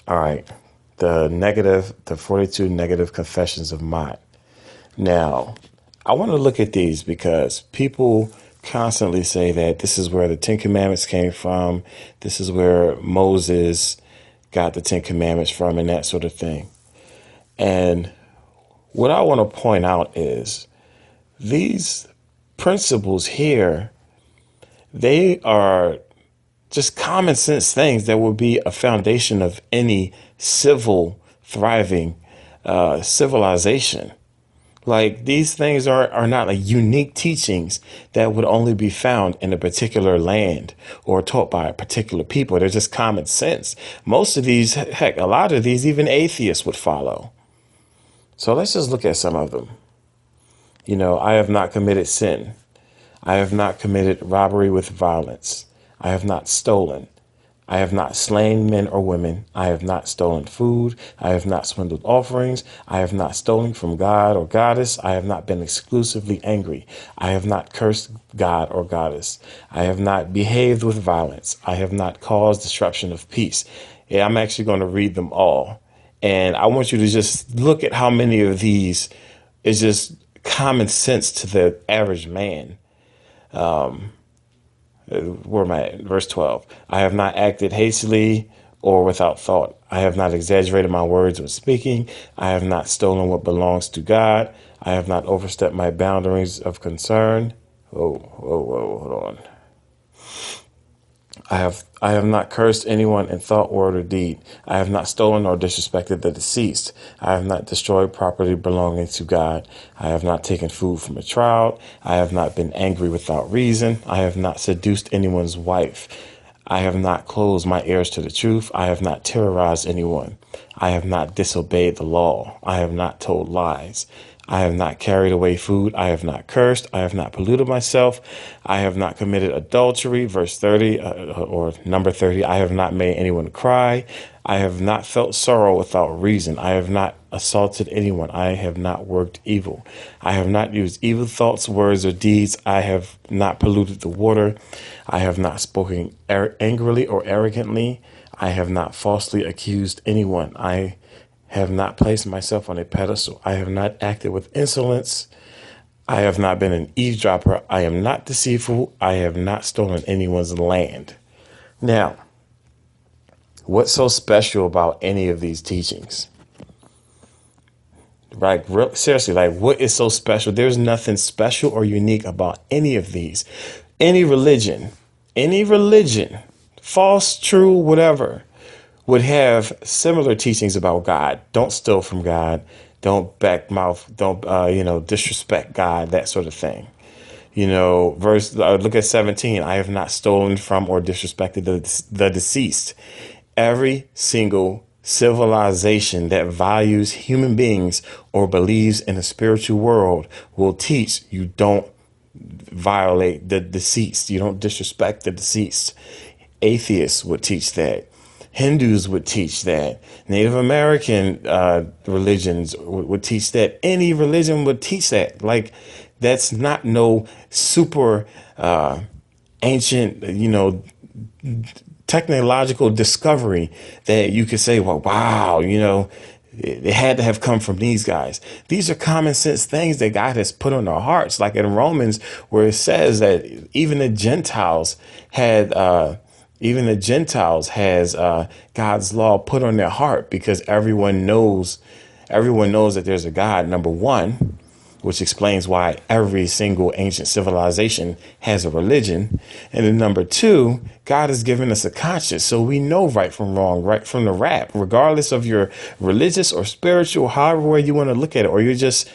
All right. The 42 negative confessions of mind. Now, I want to look at these because people constantly say that this is where the Ten Commandments came from. This is where Moses got the Ten Commandments from and that sort of thing. And what I want to point out is these principles here, they are just common sense things that would be a foundation of any thriving civilization. Like these things are not like unique teachings that would only be found in a particular land or taught by a particular people. They're just common sense. Most of these, heck, a lot of these, even atheists would follow. So let's just look at some of them. I have not committed sin. I have not committed robbery with violence. I have not stolen. I have not slain men or women. I have not stolen food. I have not swindled offerings. I have not stolen from God or goddess. I have not been exclusively angry. I have not cursed God or goddess. I have not behaved with violence. I have not caused disruption of peace. Yeah, I'm actually going to read them all. And I want you to just look at how many of these is just common sense to the average man. Where am I at? Verse 12. I have not acted hastily or without thought. I have not exaggerated my words when speaking. I have not stolen what belongs to God. I have not overstepped my boundaries of concern. Hold on. I have not cursed anyone in thought, word, or deed. I have not stolen or disrespected the deceased. I have not destroyed property belonging to God. I have not taken food from a child. I have not been angry without reason. I have not seduced anyone's wife. I have not closed my ears to the truth. I have not terrorized anyone. I have not disobeyed the law. I have not told lies. I have not carried away food. I have not cursed. I have not polluted myself. I have not committed adultery. Verse 30 or number 30. I have not made anyone cry. I have not felt sorrow without reason. I have not assaulted anyone. I have not worked evil. I have not used evil thoughts, words, or deeds. I have not polluted the water. I have not spoken angrily or arrogantly. I have not falsely accused anyone. I have not placed myself on a pedestal. I have not acted with insolence. I have not been an eavesdropper. I am not deceitful. I have not stolen anyone's land. Now, what's so special about any of these teachings? Like, seriously, like, what is so special? There's nothing special or unique about any of these. Any religion, false, true, whatever, would have similar teachings about God. Don't steal from God. Don't backmouth. Don't, disrespect God, that sort of thing. Look at 17. I have not stolen from or disrespected the deceased. Every single civilization that values human beings or believes in a spiritual world will teach you don't violate the deceased. You don't disrespect the deceased. Atheists would teach that. Hindus would teach that. Native American religions would teach that. Any religion would teach that. Like, that's not no super ancient, technological discovery that you could say, well, wow, it had to have come from these guys. These are common sense things that God has put on our hearts. Like in Romans, where it says that even the Gentiles has God's law put on their heart, because everyone knows that there's a God, number one, which explains why every single ancient civilization has a religion. And then number two, God has given us a conscience, so we know right from wrong, right from the rap, regardless of your religious or spiritual, however way you want to look at it, or you're just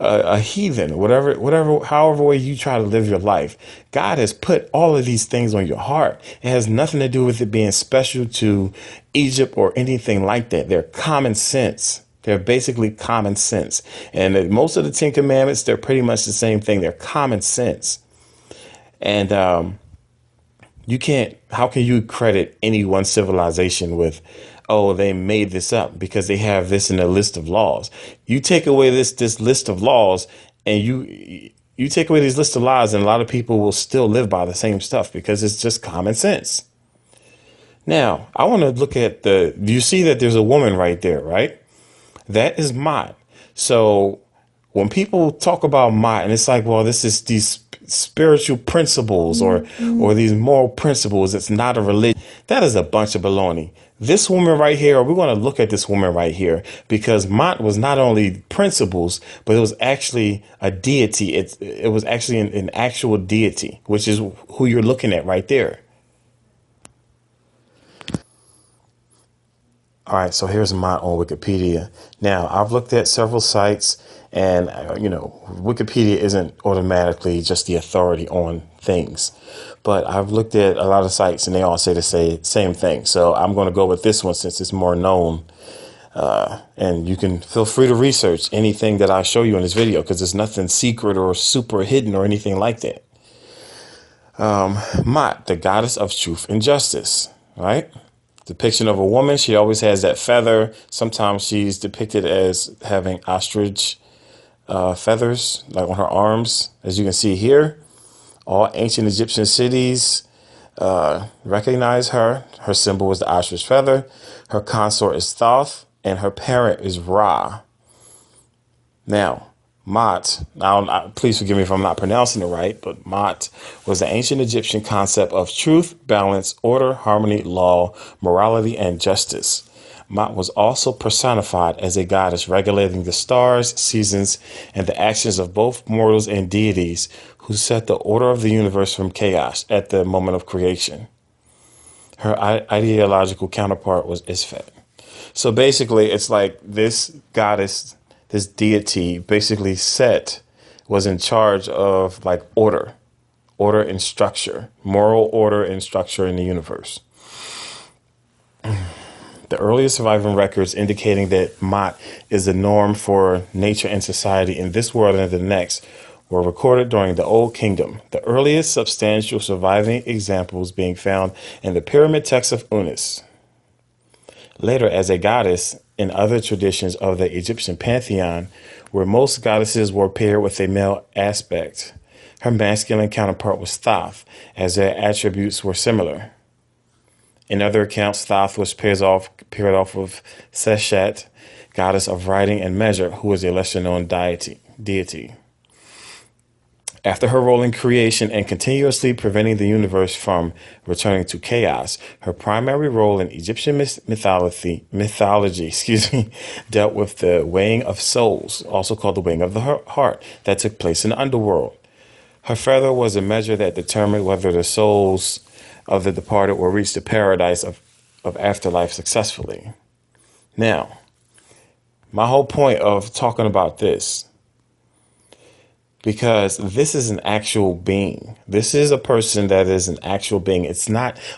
a heathen, however way you try to live your life. God has put all of these things on your heart. It has nothing to do with it being special to Egypt or anything like that. They're common sense. They're basically common sense. And most of the Ten Commandments, they're pretty much the same thing. They're common sense. And how can you credit any one civilization with, oh, they made this up because they have this in a list of laws? You take away this list of laws, and you take away these list of laws, and a lot of people will still live by the same stuff because it's just common sense. Now, I want to look at you see that there's a woman right there, right? That is Mott. So when people talk about Mott, and it's like, well, this is these spiritual principles or these moral principles. It's not a religion. That is a bunch of baloney. This woman right here, we're going to look at this woman right here because Mott was not only principles, but it was actually a deity. It was actually an actual deity, which is who you're looking at right there. All right, so here's Mott on Wikipedia. Now, I've looked at several sites, and Wikipedia isn't automatically just the authority on things. But I've looked at a lot of sites, and they all say the same thing. So I'm going to go with this one since it's more known. And you can feel free to research anything that I show you in this video because there's nothing secret or super hidden or anything like that. Mott, the goddess of truth and justice, right? Depiction of a woman. She always has that feather. Sometimes she's depicted as having ostrich feathers, like on her arms, as you can see here. All ancient Egyptian cities recognize her. Her symbol is the ostrich feather. Her consort is Thoth, and her parent is Ra. Now, Mott, please forgive me if I'm not pronouncing it right, but Mott was the ancient Egyptian concept of truth, balance, order, harmony, law, morality, and justice. Mott was also personified as a goddess regulating the stars, seasons, and the actions of both mortals and deities who set the order of the universe from chaos at the moment of creation. Her ideological counterpart was Isfet. So basically, it's like this goddess, this deity basically was in charge of like order and structure, moral order and structure in the universe. The earliest surviving records indicating that Mott is the norm for nature and society in this world and the next were recorded during the Old Kingdom, the earliest substantial surviving examples being found in the pyramid text of Unis. Later, as a goddess in other traditions of the Egyptian pantheon, where most goddesses were paired with a male aspect, her masculine counterpart was Thoth, as their attributes were similar. In other accounts, Thoth was paired off with Seshat, goddess of writing and measure, who was a lesser-known deity. After her role in creation and continuously preventing the universe from returning to chaos, her primary role in Egyptian mythology, dealt with the weighing of souls, also called the weighing of the heart, that took place in the underworld. Her feather was a measure that determined whether the souls of the departed will reach the paradise of afterlife successfully. Now, my whole point of talking about this, because this is an actual being. This is a person that is an actual being.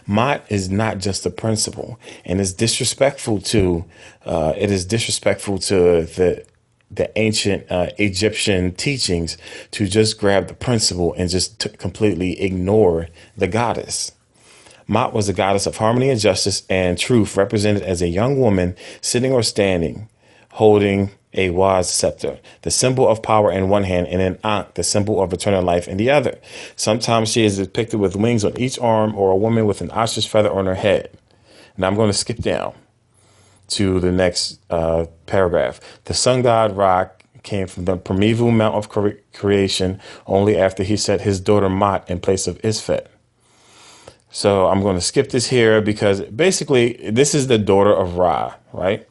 Mott is not just a principle, and it's disrespectful to the ancient Egyptian teachings to just grab the principle and just completely ignore the goddess. Mott was the goddess of harmony and justice and truth, represented as a young woman sitting or standing, holding a waz scepter, the symbol of power in one hand, and an ankh, the symbol of eternal life, in the other. Sometimes she is depicted with wings on each arm, or a woman with an ostrich feather on her head. Now I'm going to skip down to the next paragraph. The sun god Ra came from the primeval mount of creation only after he set his daughter Mott in place of Isfet. So I'm going to skip this here because basically this is the daughter of Ra, right?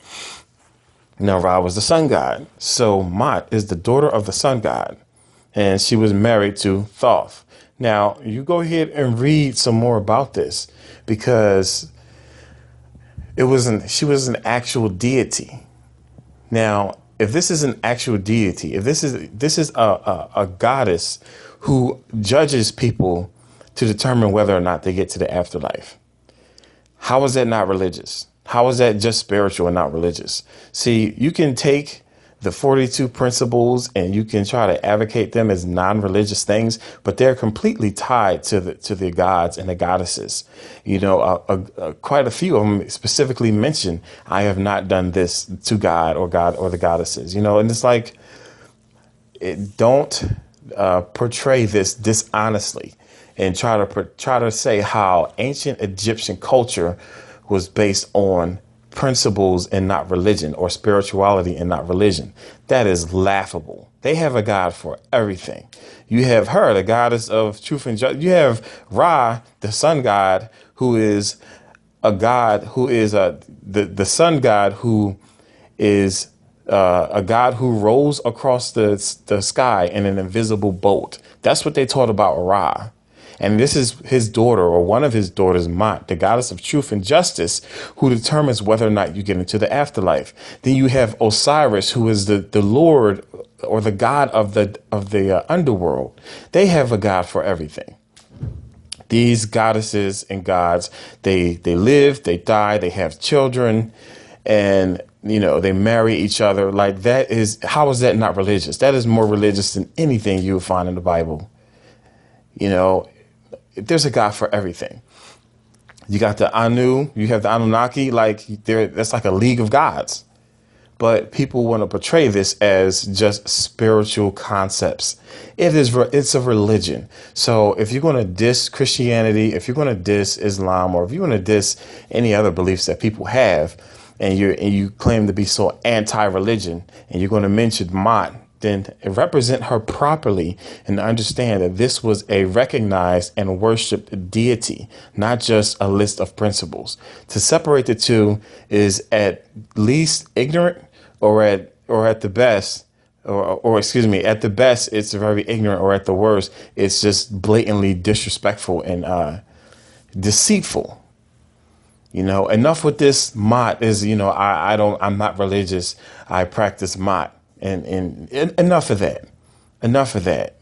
Now, Ra was the sun god. So Mott is the daughter of the sun god, and she was married to Thoth. Now, you go ahead and read some more about this because she was an actual deity. Now, if this is an actual deity, if this is a goddess who judges people to determine whether or not they get to the afterlife, how is that not religious? How is that just spiritual and not religious? See, you can take the 42 principles and you can try to advocate them as non-religious things, but they're completely tied to the gods and the goddesses. Quite a few of them specifically mention, I have not done this to God or the goddesses, and it's like, don't portray this dishonestly. and try to say how ancient Egyptian culture was based on principles and not religion, or spirituality and not religion. That is laughable. They have a God for everything. You have her, the goddess of truth and justice. You have Ra, the sun god, who is a god who is the sun god who is a god who rolls across the sky in an invisible boat. That's what they taught about Ra. And this is his daughter, or one of his daughters, Mot, the goddess of truth and justice, who determines whether or not you get into the afterlife. Then you have Osiris, who is the lord or the god of the underworld. They have a god for everything. These goddesses and gods, they live, they die, they have children, and they marry each other. Like, how is that not religious? That is more religious than anything you will find in the Bible. There's a God for everything. You got the Anu, you have the Anunnaki, that's like a league of gods. But people want to portray this as just spiritual concepts. It's a religion. So if you're going to diss Christianity, if you're going to diss Islam, or if you want to diss any other beliefs that people have, and you claim to be so anti-religion, and you're going to mention Mot, then represent her properly and understand that this was a recognized and worshiped deity, not just a list of principles. To separate the two is at least ignorant, or at the best, or excuse me, at the best, it's very ignorant, or at the worst, it's just blatantly disrespectful and deceitful. Enough with this. Mot is, I'm not religious. I practice Mot. And enough of that. Enough of that.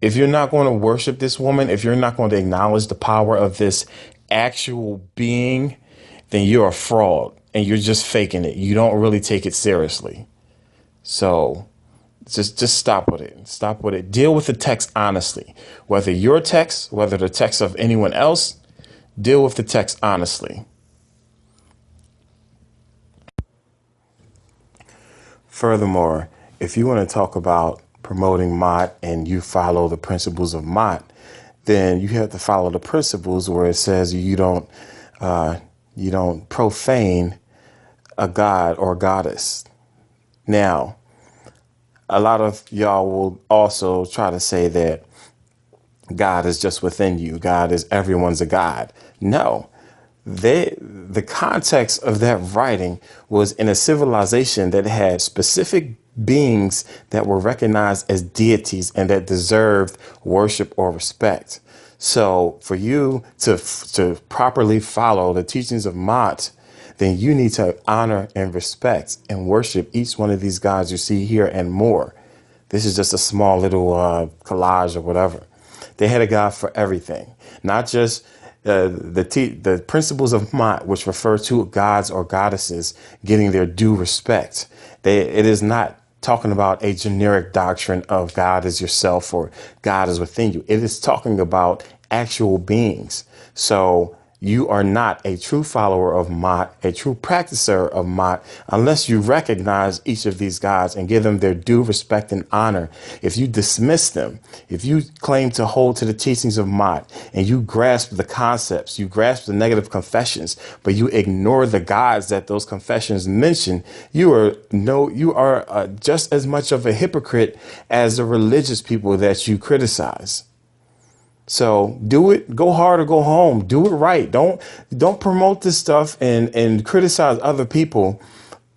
If you're not going to worship this woman, if you're not going to acknowledge the power of this actual being, then you're a fraud and you're just faking it. You don't really take it seriously. So just stop with it. Stop with it. Deal with the text honestly. Whether your text, whether the text of anyone else, deal with the text honestly. Furthermore, if you want to talk about promoting Mot and you follow the principles of Mot, then you have to follow the principles where it says you don't profane a god or goddess. Now, a lot of y'all will also try to say that God is just within you. God is everyone's a god. No. The context of that writing was in a civilization that had specific beings that were recognized as deities and that deserved worship or respect. So for you to properly follow the teachings of Mot, then you need to honor and respect and worship each one of these gods you see here and more. This is just a small little collage or whatever. They had a god for everything, not just the principles of Mot, which refer to gods or goddesses getting their due respect. It is not talking about a generic doctrine of God is yourself or God is within you. It is talking about actual beings. So you are not a true follower of Mot, a true practicer of Mot, unless you recognize each of these gods and give them their due respect and honor. If you dismiss them, if you claim to hold to the teachings of Mot and you grasp the concepts, you grasp the negative confessions, but you ignore the gods that those confessions mention, you are just as much of a hypocrite as the religious people that you criticize. So do it, go hard or go home, do it right. Don't promote this stuff and criticize other people's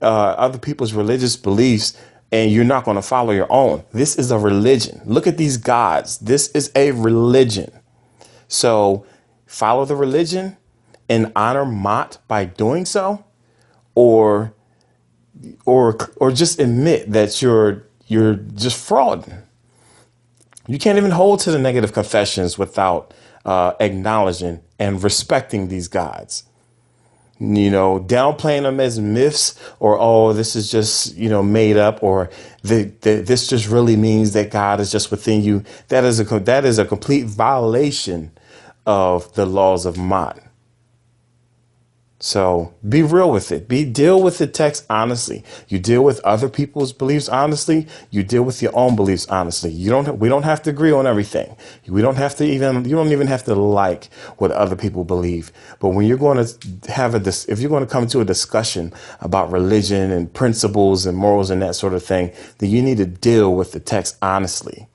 religious beliefs, and you're not going to follow your own. This is a religion. Look at these gods. This is a religion. So follow the religion and honor Mot by doing so, or just admit that you're just frauding. You can't even hold to the negative confessions without acknowledging and respecting these gods. Downplaying them as myths, or, oh, this is just, made up, or this just really means that God is just within you. That is a complete violation of the laws of Mot. So be real with it. Deal with the text honestly. You deal with other people's beliefs honestly. You deal with your own beliefs honestly. We don't have to agree on everything. We don't have to even, you don't even have to like what other people believe. But when you're going to if you're going to come to a discussion about religion and principles and morals and that sort of thing, then you need to deal with the text honestly.